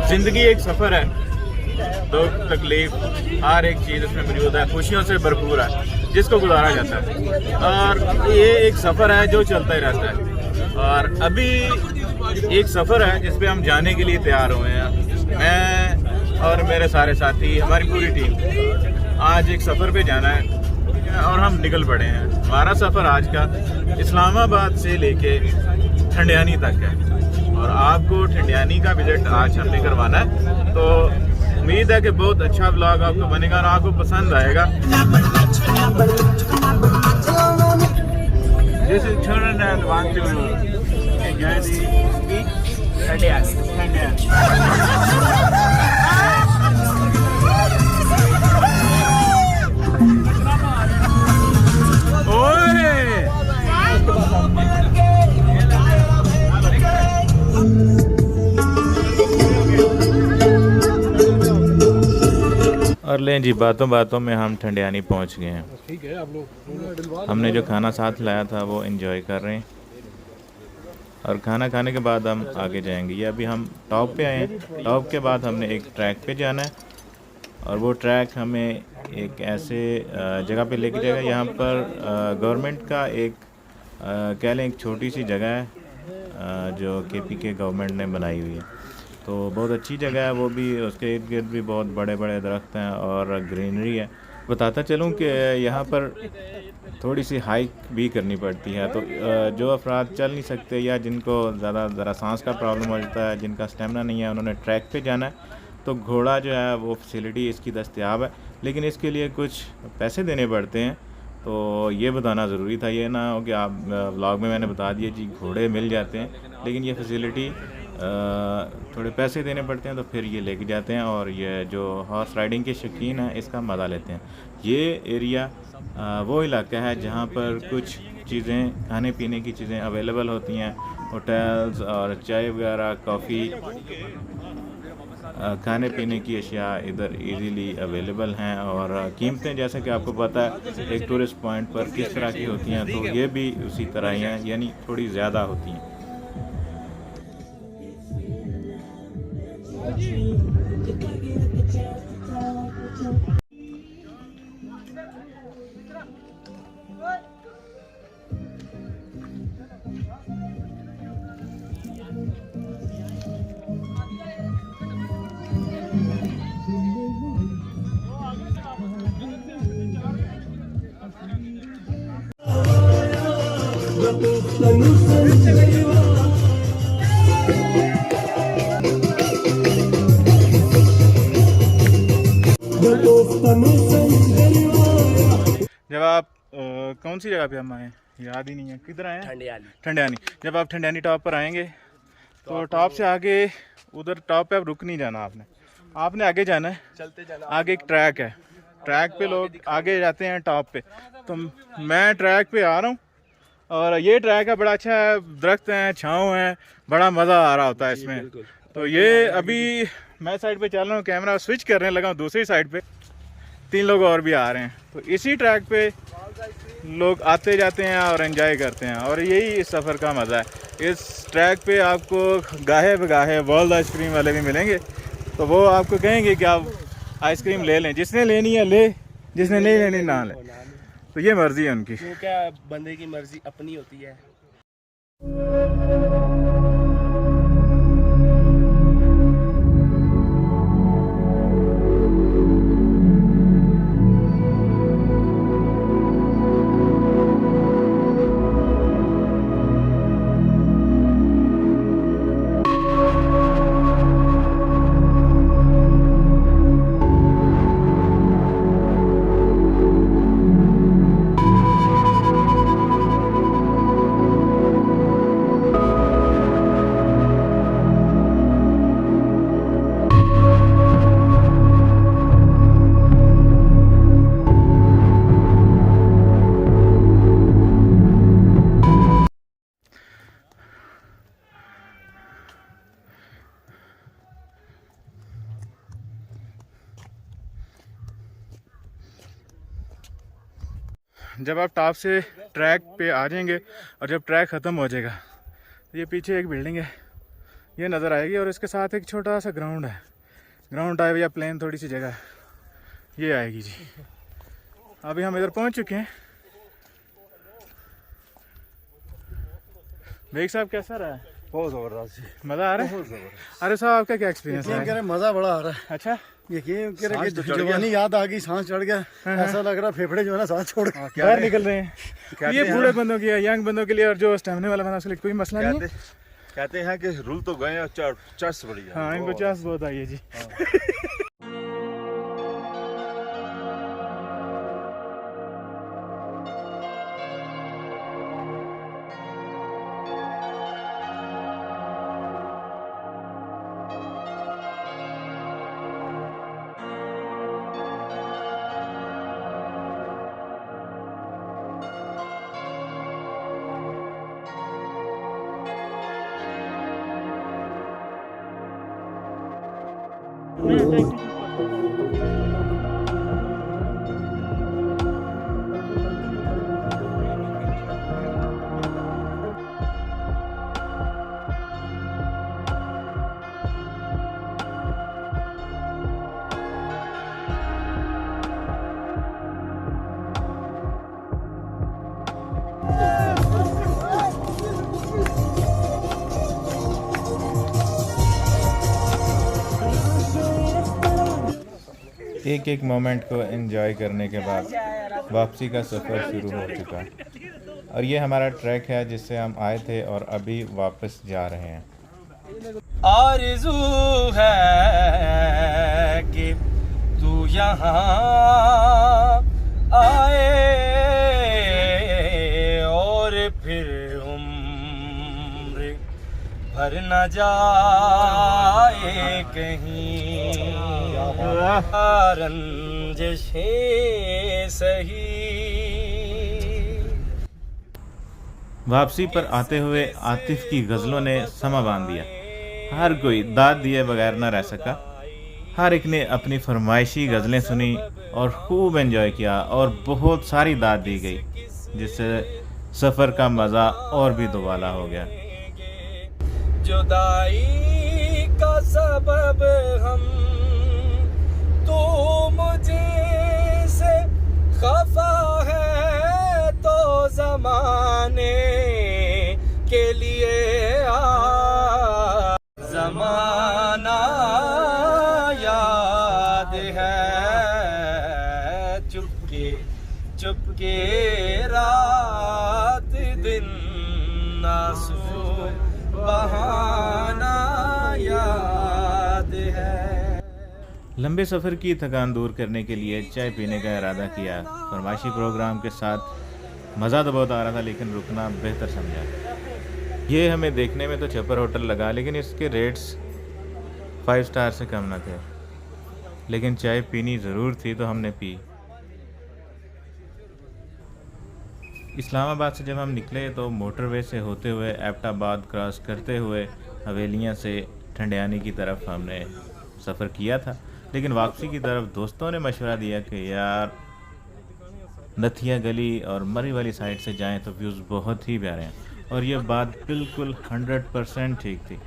जिंदगी एक सफर है, दुख तकलीफ हर एक चीज़ उसमें मौजूद है, खुशियों से भरपूर है जिसको गुजारा जाता है। और ये एक सफ़र है जो चलता ही रहता है। और अभी एक सफ़र है जिस पे हम जाने के लिए तैयार हुए हैं। मैं और मेरे सारे साथी, हमारी पूरी टीम आज एक सफ़र पे जाना है और हम निकल पड़े हैं। हमारा सफ़र आज का इस्लामाबाद से लेके ठंडियानी तक है और आपको ठंडियानी का विजिट आज हमने करवाना है। तो उम्मीद है कि बहुत अच्छा व्लॉग आपको बनेगा और आपको पसंद आएगा। This is children that want to enjoy the Thandiani. और लें जी, बातों बातों में हम ठंडियानी पहुंच गए हैं। ठीक है, आप लोग हमने जो खाना साथ लाया था वो एंजॉय कर रहे हैं और खाना खाने के बाद हम आगे जाएंगे। ये अभी हम टॉप पे आए हैं। टॉप के बाद हमने एक ट्रैक पे जाना है और वो ट्रैक हमें एक ऐसे जगह पे लेके जाएगा। यहाँ पर गवर्नमेंट का एक कह लें एक छोटी सी जगह है जो केपी के गवर्नमेंट ने बनाई हुई है। तो बहुत अच्छी जगह है वो भी, उसके इर्द गिर्द भी बहुत बड़े बड़े दरख्त हैं और ग्रीनरी है। बताता चलूँ कि यहाँ पर थोड़ी सी हाइक भी करनी पड़ती है। तो जो अफराद चल नहीं सकते या जिनको ज़रा सांस का प्रॉब्लम हो जाता है, जिनका स्टेमिना नहीं है, उन्होंने ट्रैक पे जाना है तो घोड़ा जो है वो फैसिलिटी इसकी दस्तयाब है, लेकिन इसके लिए कुछ पैसे देने पड़ते हैं। तो ये बताना ज़रूरी था, ये ना हो कि आप व्लॉग में मैंने बता दिया जी घोड़े मिल जाते हैं, लेकिन ये फैसिलिटी थोड़े पैसे देने पड़ते हैं। तो फिर ये लेके जाते हैं और ये जो हॉर्स राइडिंग के शौकीन हैं इसका मज़ा लेते हैं। ये एरिया वो इलाका है जहाँ पर कुछ चीज़ें, खाने पीने की चीज़ें अवेलेबल होती हैं। होटल्स और चाय वगैरह, कॉफ़ी, खाने पीने की अशिया इधर इजीली अवेलेबल हैं। और कीमतें जैसे कि आपको पता है एक टूरिस्ट पॉइंट पर किस तरह की होती हैं, तो ये भी उसी तरह ही हैं, यानी थोड़ी ज़्यादा होती हैं। जब आप कौन सी जगह पे हम आए, याद ही नहीं है किधर आए हैं? ठंडियानी। जब आप ठंडियानी टॉप पर आएंगे तो टॉप से आगे उधर टॉप पे अब रुक नहीं जाना, आपने आगे जाना है, चलते जाना। आगे एक ट्रैक है, ट्रैक पे लोग आगे जाते हैं टॉप पे। तो मैं ट्रैक पे आ रहा हूँ और ये ट्रैक है, बड़ा अच्छा है, दरख्त हैं, छाँव है, बड़ा मज़ा आ रहा होता है इसमें। तो ये अभी मैं साइड पे चल रहा हूँ, कैमरा स्विच करने लगा हूँ दूसरी साइड पे, 3 लोग और भी आ रहे हैं। तो इसी ट्रैक पे लोग आते जाते हैं और एंजॉय करते हैं और यही इस सफ़र का मज़ा है। इस ट्रैक पे आपको गाहे बगाहे वर्ल्ड आइसक्रीम वाले भी मिलेंगे, तो वो आपको कहेंगे कि आप आइसक्रीम ले लें, जिसने लेनी है ले, जिसने नहीं लेनी ना ले। तो ये मर्ज़ी है उनकी, क्यों, क्या बंदे की मर्जी अपनी होती है। जब आप टॉप से ट्रैक पे आ जाएंगे और जब ट्रैक ख़त्म हो जाएगा तो ये पीछे एक बिल्डिंग है, ये नज़र आएगी और इसके साथ एक छोटा सा ग्राउंड है, ग्राउंड टाइप या प्लेन थोड़ी सी जगह है, ये आएगी जी। अभी हम इधर पहुंच चुके हैं। बेग साहब कैसा रहा है? बहुत ज़बरदस्त जी, मज़ा आ रहा है? अरे साहब आपका क्या एक्सपीरियंस है? मज़ा बड़ा आ रहा है। अच्छा, यकीन करें कि जवानी याद आ गई, सांस चढ़ गया, ऐसा लग रहा फेफड़े जो है ना सांस छोड़ बाहर निकल रहे हैं। ये बूढ़े बंदों के, यंग बंदों के लिए और जो स्टेमिना वाला बंदा उसके लिए कोई मसला नहीं है। कहते हैं कि रुल तो गए और चस बड़ी है। हाँ, इनको चस बहुत आई है जी। एक एक मोमेंट को एंजॉय करने के बाद वापसी का सफ़र शुरू हो चुका और ये हमारा ट्रैक है जिससे हम आए थे और अभी वापस जा रहे हैं। आरज़ू है कि तू यहाँ आए और फिर उम्र भर न जाए कहीं रंजिशें सही। वापसी पर आते हुए आतिफ की गज़लों ने समा बांध दिया। हर कोई दाद दिए बगैर न रह सका। हर एक ने अपनी फरमाइशी गज़लें सुनी और खूब एंजॉय किया और बहुत सारी दाद दी गई, जिससे सफ़र का मज़ा और भी दोबाला हो गया। जुदाई का सबब हम, तो मुझे से खफा है तो ज़माने के लिए ज़माना याद है, चुपके चुपके रात दिन आंसू बहाना याद है। लंबे सफ़र की थकान दूर करने के लिए चाय पीने का इरादा किया। फरमाइशी प्रोग्राम के साथ मज़ा तो बहुत आ रहा था, लेकिन रुकना बेहतर समझा। ये हमें देखने में तो छप्पर होटल लगा, लेकिन इसके रेट्स 5 स्टार से कम न थे। लेकिन चाय पीनी ज़रूर थी तो हमने पी। इस्लामाबाद से जब हम निकले तो मोटरवे से होते हुए एबटाबाद क्रॉस करते हुए हवेलियाँ से ठंडियानी की तरफ हमने सफ़र किया था। लेकिन वापसी की तरफ दोस्तों ने मशवरा दिया कि यार नथिया गली और मरी वाली साइड से जाएं तो व्यूज़ बहुत ही प्यारे हैं, और ये बात बिल्कुल 100% ठीक थी।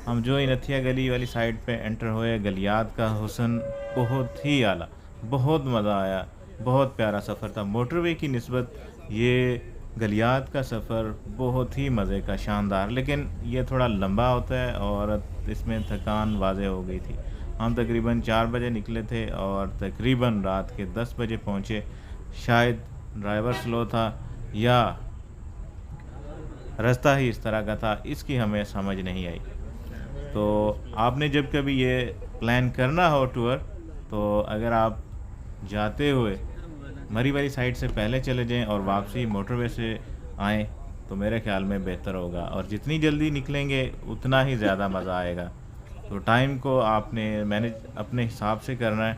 हम जो ही नथिया गली वाली साइड पे एंटर हुए, गलियात का हुस्न बहुत ही आला, बहुत मज़ा आया, बहुत प्यारा सफ़र था। मोटरवे की निस्बत ये गलियात का सफ़र बहुत ही मज़े का, शानदार, लेकिन ये थोड़ा लंबा होता है और इसमें थकान वाज़े हो गई थी। हम तकरीबन 4 बजे निकले थे और तकरीबन रात के 10 बजे पहुँचे। शायद ड्राइवर स्लो था या रास्ता ही इस तरह का था, इसकी हमें समझ नहीं आई। तो आपने जब कभी ये प्लान करना हो टूर, तो अगर आप जाते हुए मरी वाली साइड से पहले चले जाएं और वापसी मोटरवे से आएँ तो मेरे ख्याल में बेहतर होगा, और जितनी जल्दी निकलेंगे उतना ही ज़्यादा मज़ा आएगा। तो टाइम को आपने मैनेज अपने हिसाब से करना है,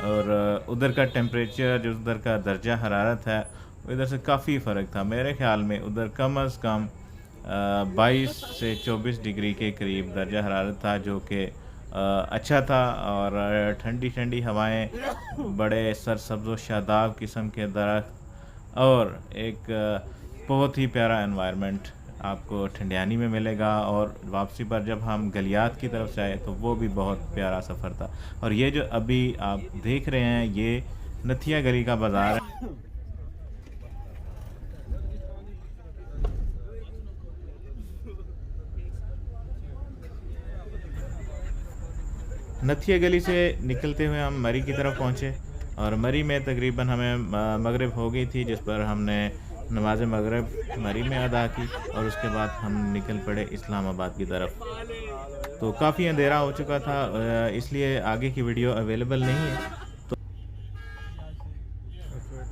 और उधर का टेम्परेचर, जो उधर का दर्जा हरारत है, इधर से काफ़ी फ़र्क था। मेरे ख्याल में उधर कम अज़ कम 22 से 24 डिग्री के करीब दर्जा हरारत था, जो कि अच्छा था। और ठंडी ठंडी हवाएं, बड़े सरसब्ज़ व शादाब किस्म के दरख्त, और एक बहुत ही प्यारा एनवायरनमेंट आपको ठंडियानी में मिलेगा। और वापसी पर जब हम गलियात की तरफ से आए तो वो भी बहुत प्यारा सफ़र था। और ये जो अभी आप देख रहे हैं ये नथिया गली का बाज़ार है। नथिया गली से निकलते हुए हम मरी की तरफ पहुँचे और मरी में तकरीबन हमें मगरिब हो गई थी, जिस पर हमने नमाज मगरिब मरी में अदा की और उसके बाद हम निकल पड़े इस्लामाबाद की तरफ। तो काफ़ी अंधेरा हो चुका था, इसलिए आगे की वीडियो अवेलेबल नहीं है। तो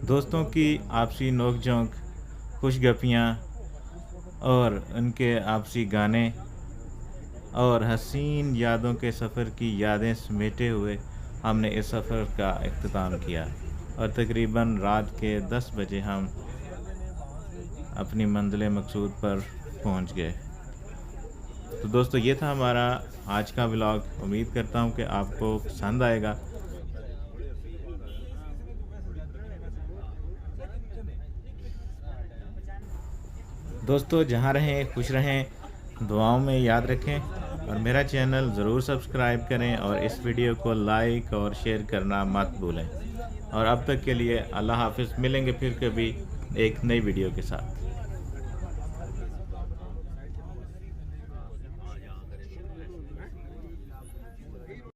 दोस्तों की आपसी नोक झोंक, खुशगपियाँ और उनके आपसी गाने और हसीन यादों के सफ़र की यादें समेटे हुए हमने इस सफ़र का इख्तिताम किया और तकरीबन रात के 10 बजे हम अपनी मंजिल मकसूद पर पहुंच गए। तो दोस्तों ये था हमारा आज का व्लॉग। उम्मीद करता हूं कि आपको पसंद आएगा। दोस्तों जहां रहें खुश रहें, दुआओं में याद रखें और मेरा चैनल ज़रूर सब्सक्राइब करें और इस वीडियो को लाइक और शेयर करना मत भूलें। और अब तक के लिए अल्लाह हाफ़िज़। मिलेंगे फिर कभी एक नई वीडियो के साथ।